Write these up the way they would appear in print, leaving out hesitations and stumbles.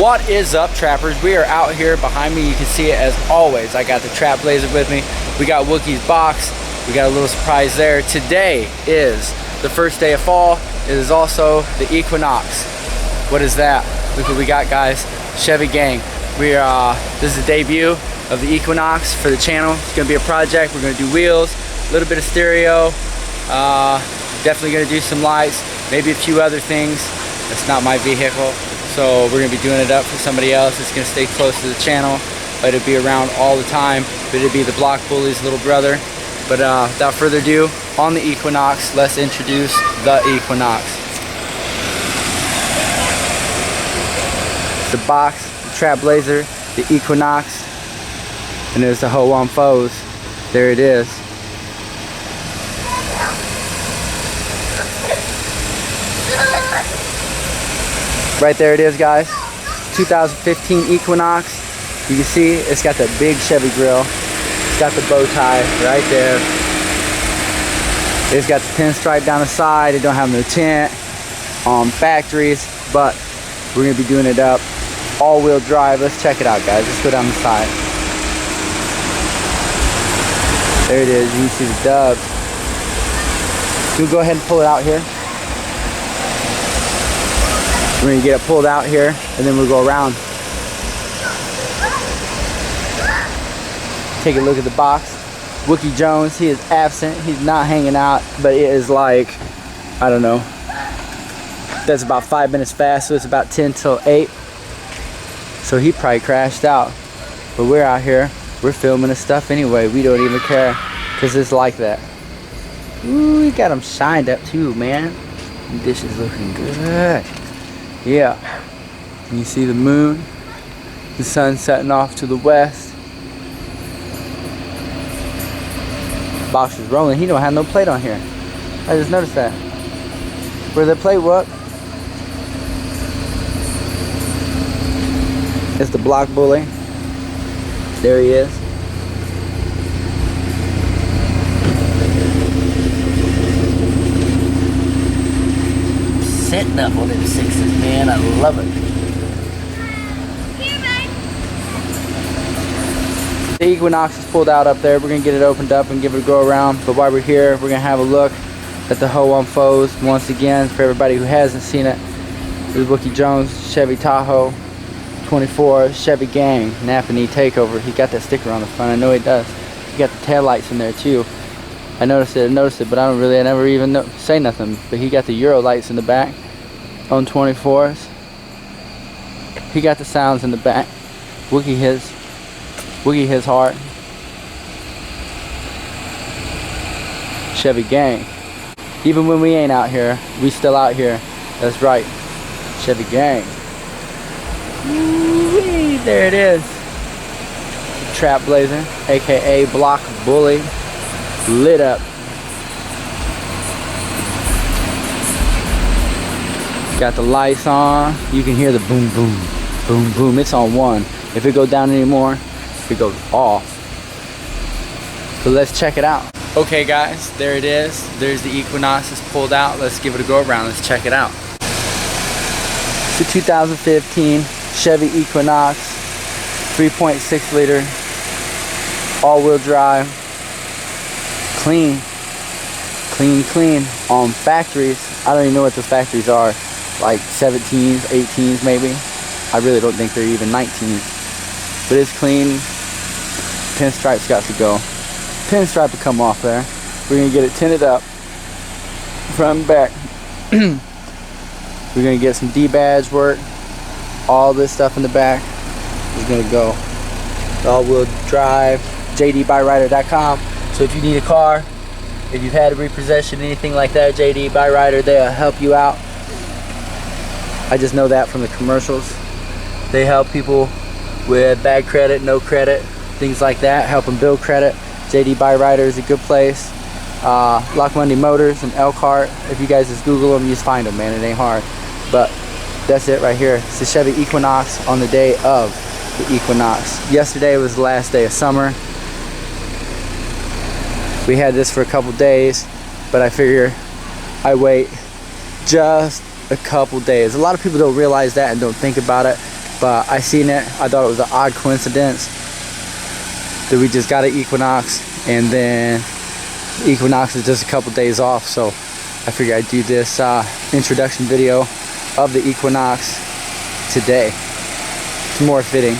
What is up, trappers? We are out here. Behind me you can see it as always. I got the Trap Blazer with me. We got Wookie's box. We got a little surprise there. Today is the first day of fall. It is also the equinox. What is that? Look what we got, guys. Chevy Gang. We are this is the debut of the equinox for the channel. It's gonna be a project. We're gonna do wheels, a little bit of stereo, definitely gonna do some lights, maybe a few other things. It's not my vehicle, so we're gonna be doing it up for somebody else. It's gonna stay close to the channel, but it'll be around all the time. But it'll be the Block Bully's little brother. But without further ado, on the equinox, let's introduce the equinox. The box, the Trap Blazer, the equinox, and there's the Ho-Won Foes. There it is. Right there it is, guys. 2015 Equinox. You can see it's got that big Chevy grill. It's got the bow tie right there. It's got the pinstripe down the side. It don't have no tint on factories, but we're gonna be doing it up all-wheel drive. Let's check it out, guys. Let's go down the side. There it is. You can see the dubs. We'll go ahead and pull it out here. We're gonna get it pulled out here, and then we'll go around. Take a look at the box. Wookie Jones, he is absent. He's not hanging out, but it is like, I don't know. That's about 5 minutes fast, so it's about 10 till 8. So he probably crashed out. But we're out here, we're filming the stuff anyway. We don't even care, because it's like that. Ooh, we got them shined up too, man. This is looking good. Yeah. You see the moon, the sun setting off to the west. Box is rolling. He don't have no plate on here. I just noticed that. Where's the plate, Wook? It's the Block Bully. There he is. Setting up on them sixes, man. I love it. The Equinox is pulled out up there. We're gonna get it opened up and give it a go around. But while we're here, we're gonna have a look at the Ho-Won Foes once again. For everybody who hasn't seen it, this is Wookie Jones, Chevy Tahoe 24 Chevy Gang Napanee Takeover. He got that sticker on the front. I know he does. He got the tail lights in there too. I noticed it, but I never even say nothing. But he got the Euro lights in the back on 24s. He got the sounds in the back. Wookie his heart. Chevy Gang. Even when we ain't out here, we still out here. That's right. Chevy Gang. Woo-wee, there it is. Trap Blazer, aka Block Bully. Lit up. Got the lights on. You can hear the boom boom boom boom. It's on 1. If it goes down anymore, it goes off. So let's check it out. Okay, guys, there it is. There's the Equinox. It's pulled out. Let's give it a go around. Let's check it out. It's a 2015 Chevy Equinox, 3.6 liter, all-wheel drive. Clean on factories. I don't even know what the factories are, like 17s, 18s maybe. I really don't think they're even 19s, but it's clean. Pinstripes got to go. Pinstripe will come off there. We're gonna get it tinted up front and back. We're gonna get some D-badge work. All this stuff in the back is gonna go. All-wheel drive, jdbuyrider.com. So if you need a car, if you've had a repossession, anything like that, JD Buy Rider, they'll help you out. I just know that from the commercials. They help people with bad credit, no credit, things like that. Help them build credit. JD Buy Rider is a good place. Lock Monday Motors and Elkhart. If you guys just Google them, you just find them, man. It ain't hard. But that's it right here. It's the Chevy Equinox on the day of the equinox. Yesterday was the last day of summer. We had this for a couple days, but I figure I wait just a couple days. A lot of people don't realize that and don't think about it. but I seen it. I thought it was an odd coincidence that we just got an Equinox, and then Equinox is just a couple days off, so I figured I'd do this introduction video of the Equinox today. It's more fitting.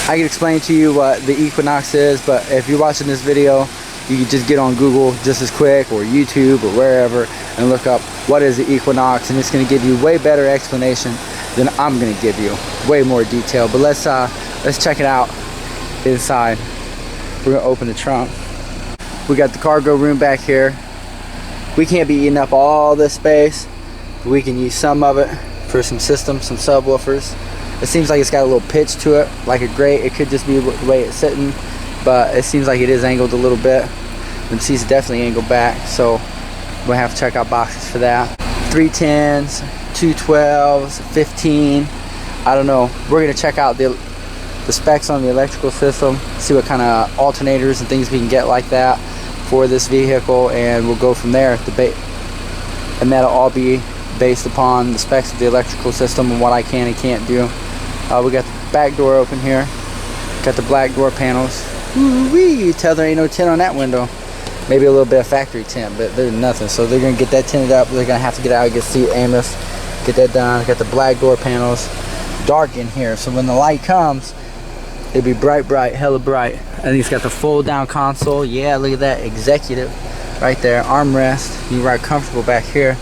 I can explain to you what the Equinox is, but if you're watching this video, you can just get on Google just as quick, or YouTube, or wherever, and look up what is the Equinox, and it's going to give you way better explanation than I'm going to give you. Way more detail. But let's check it out inside. We're going to open the trunk. We got the cargo room back here. We can't be eating up all this space, but we can use some of it for some systems, some subwoofers. It seems like it's got a little pitch to it, like a grate. It could just be the way it's sitting, but it seems like it is angled a little bit. The seat's definitely angled back, so we'll have to check out boxes for that. 310s, 212s, 15. I don't know. We're gonna check out the specs on the electrical system, see what kind of alternators and things we can get like that for this vehicle, and we'll go from there. And that'll all be based upon the specs of the electrical system and what I can and can't do. We got the back door open here. Got the black door panels. Woo-wee! Tell there ain't no tint on that window. Maybe a little bit of factory tint, but there's nothing. So they're gonna get that tinted up. They're gonna have to get out and get seat Amos, get that done. Got the black door panels. Dark in here, so when the light comes, it'll be bright, hella bright. I think it's got the fold down console. Yeah, look at that, executive right there. Armrest. You ride comfortable back here.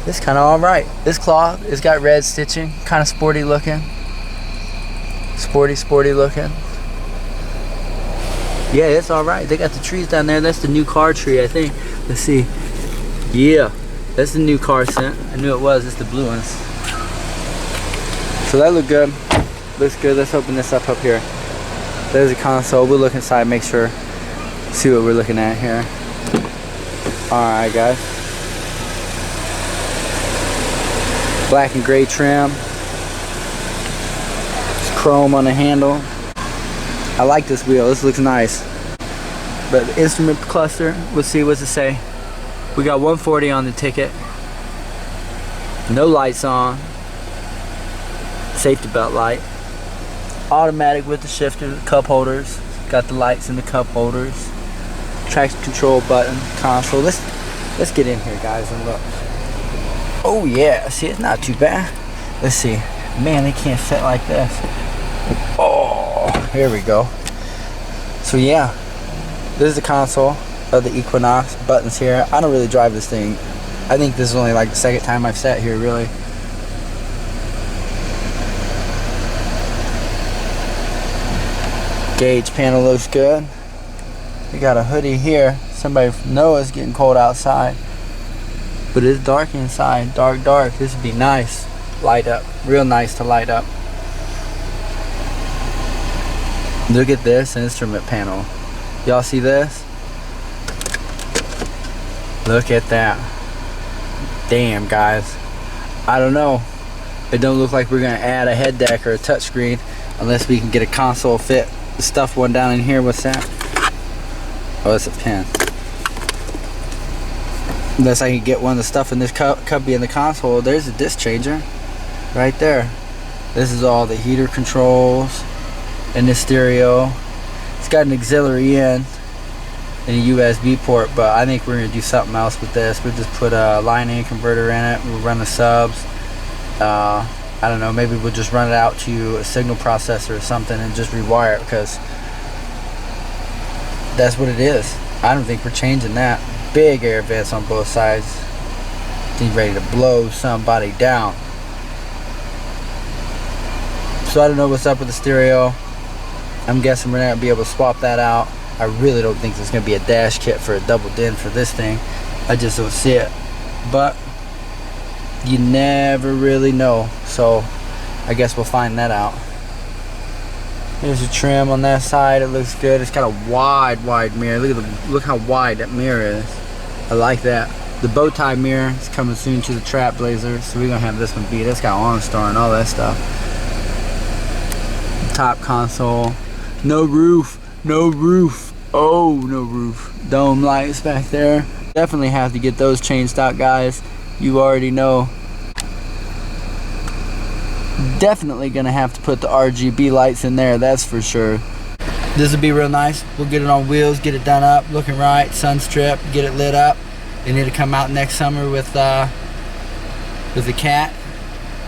It's kind of all right. This cloth, it's got red stitching, kind of sporty looking. Sporty looking. Yeah, it's all right. They got the trees down there. That's the new car tree, I think. Let's see. Yeah, that's the new car scent. I knew it was. It's the blue ones. So that looked good. Looks good. Let's open this up here. There's a console. We'll look inside, make sure, see what we're looking at here. All right, guys. Black and gray trim. It's chrome on the handle. I like this wheel. This looks nice. But the instrument cluster, we'll see what's it say. We got 140 on the ticket. No lights on. Safety belt light. Automatic with the shifter, cup holders. Got the lights in the cup holders. Traction control button, console. Let's get in here, guys, and look. Oh yeah, see, it's not too bad. Let's see. Man, they can't fit like this. Oh, here we go. So yeah, this is the console of the Equinox. Buttons here. I don't really drive this thing. I think this is only like the second time I've sat here, really. Gauge panel looks good. We got a hoodie here. Somebody knows it's getting cold outside, but it's dark inside. Dark. This would be nice. Light up. Real nice to light up. Look at this instrument panel. Y'all see this? Look at that. Damn, guys. I don't know. It don't look like we're gonna add a head deck or a touchscreen unless we can get a console fit. The stuff one down in here. What's that? Oh, it's a pen. Unless I can get one of the stuff in this cubby in the console. There's a disc changer right there. This is all the heater controls and the stereo. It's got an auxiliary in and a USB port, but I think we're gonna do something else with this. We'll just put a line in converter in it. We'll run the subs. I don't know, maybe we'll just run it out to a signal processor or something and just rewire it, because that's what it is. I don't think we're changing that. Big air vents on both sides. He's ready to blow somebody down. So I don't know what's up with the stereo. I'm guessing we're not gonna be able to swap that out. I really don't think there's gonna be a dash kit for a double din for this thing. I just don't see it. But you never really know, so I guess we'll find that out. Here's a trim on that side. It looks good. It's got a wide mirror. Look how wide that mirror is. I like that. The bow tie mirror is coming soon to the Trap Blazer, so we're gonna have this one beat. It's got OnStar and all that stuff. Top console. No roof. Oh, no roof. Dome lights back there. Definitely have to get those changed out, guys. You already know. Definitely gonna have to put the RGB lights in there, that's for sure. This would be real nice. We'll get it on wheels, get it done up, looking right, sun strip, get it lit up. They need to come out next summer with the cat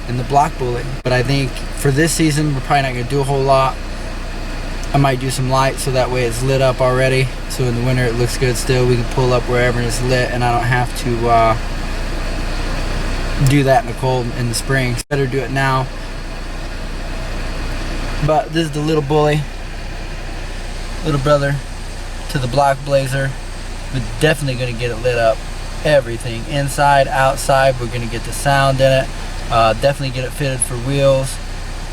and the block bully. But I think for this season, we're probably not gonna do a whole lot. I might do some lights so that way it's lit up already. So in the winter it looks good still. We can pull up wherever it's lit and I don't have to do that in the cold in the spring. Better do it now. But this is the little bully. Little brother to the block blazer. We're definitely gonna get it lit up. Everything, inside, outside, we're gonna get the sound in it. Definitely get it fitted for wheels,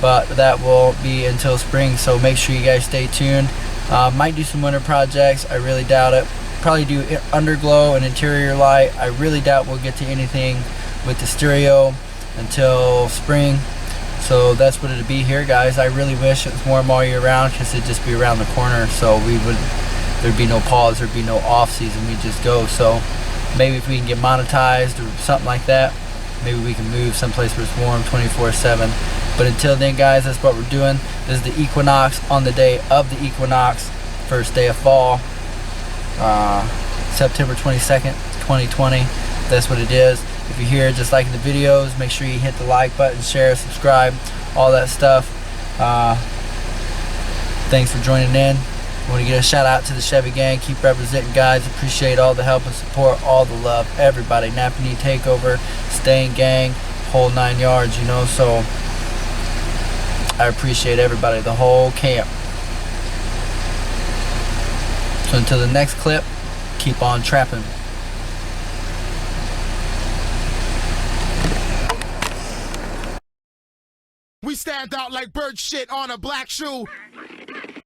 but that will be until spring, so make sure you guys stay tuned. Might do some winter projects, I really doubt it. Probably do underglow and interior light. I really doubt we'll get to anything with the stereo until spring. So that's what it'd be here, guys. I really wish it was warm all year round because it'd just be around the corner, so there'd be no pause, there'd be no off season, we'd just go. So maybe if we can get monetized or something like that, maybe we can move someplace where it's warm 24/7. But until then, guys, that's what we're doing. This is the equinox on the day of the equinox, first day of fall, September 22nd, 2020. That's what it is. If you're here just liking the videos, make sure you hit the like button, share, subscribe, all that stuff. Thanks for joining in. I want to get a shout out to the Chevy gang. Keep representing, guys. Appreciate all the help and support, all the love, everybody. Napanee Takeover, Staying Gang, whole 9 yards, you know. So I appreciate everybody, the whole camp. So until the next clip, keep on trapping. We stand out like bird shit on a black shoe.